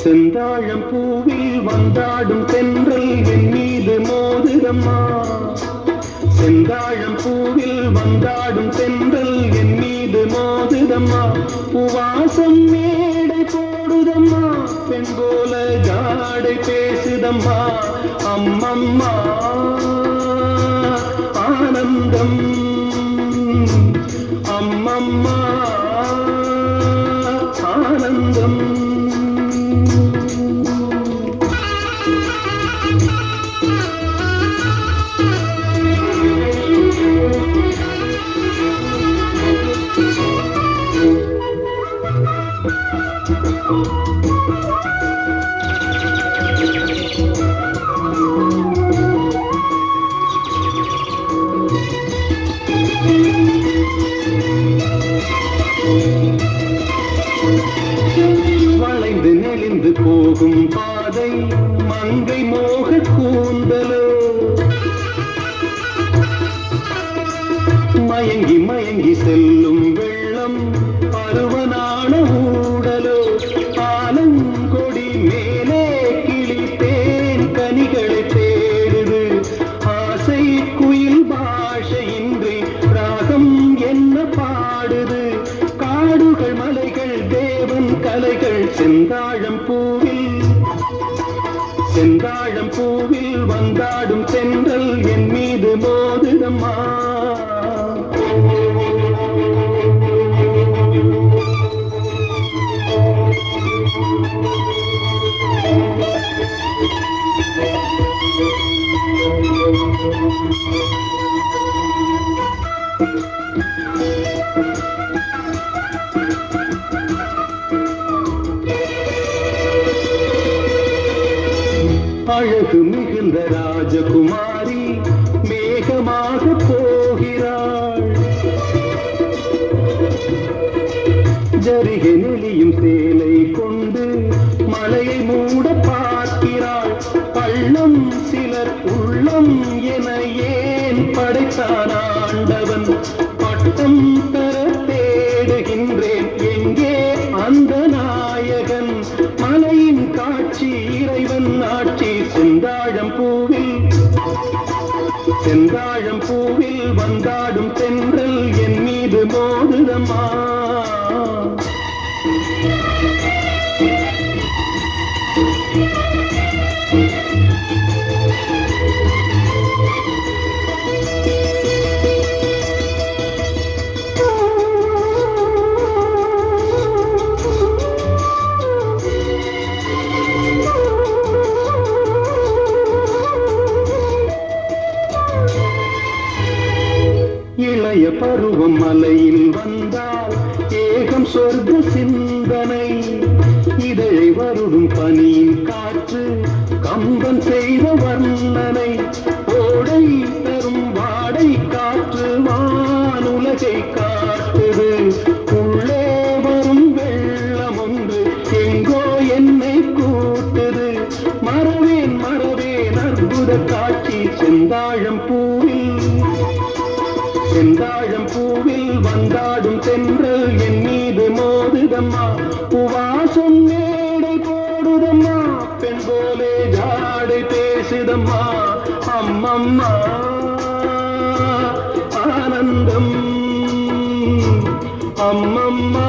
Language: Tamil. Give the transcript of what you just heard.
செந்தாழம் பூவில் வந்தாடும் தென்றல் என் மீது மோதுதம்மா. செந்தாழம் பூவில் வந்தாடும் தென்றல் என் மீது மோதுதம்மா. பூவாசம் மேடை போடுதம்மா, பெண் போல ஜாடை பேசுதம்மா. அம்மம்மா ஆனந்தம், அம்மம்மா ஆனந்தம். வளைந்து நெளிந்து போகும் பாதை மங்கை மோக கூந்தலோ, மயங்கி மயங்கி செல்லும் வெள்ளம் பருவனான ஊடலோ. ஆலங்கொடி மேலே கிளி தேன் கனிகளை தேடுது, ஆசை குயில் பாஷையின்றி ராகம் என்ன பாடுது. காடுகள் மலைகள் தேவன் கலைகள் செந்தாழம் பூவில், செந்தாழம் பூவில் வந்தாடும் தென்றல் என் மீது மோதுதம்மா. அழகு மிகுந்த ராஜகுமாரி மேகமாக போகிறாள், ஜரிகை நெளியும் சேலை கொண்டு மலையை மூட பார்க்கிறாள். பள்ளம் சிலர் உள்ளம் என ஏன் படைத்தான் ஆண்டவன்? பட்டம் தர தேடுகின்றேன், எங்கே அந்த நாயகன்? மலையின் காட்சி இறைவன் ஆட்சி. செந்தாழம் பூவில், செந்தாழம் பூவில் வந்தாடும் தென்றல் என் மீது மோதுதம்மா. இளைய பருவம் மலையில் வந்தால் ஏகம் சொர்க்க சிந்தனை. இதழை வருடும் பனியின் காற்று கம்பன் செய்த வர்ணனை. ஓடை தரும் வாடை காற்று வானுலகை காட்டுது. உள்ளே வரும் வெள்ளம் ஒன்று எங்கோ என்னை கூட்டுது. மறவேன் மறவேன் அற்புத காட்சி. செந்தாழம் பூவில், செந்தாழம் பூவில் வந்தாடும் தென்றல் என் மீது மோதுதம்மா. பூவாசம் மேடை போடுதம்மா, பெண் போலே ஜாடை பேசுதம்மா. அம்மம்மா ஆனந்தம், அம்மம்மா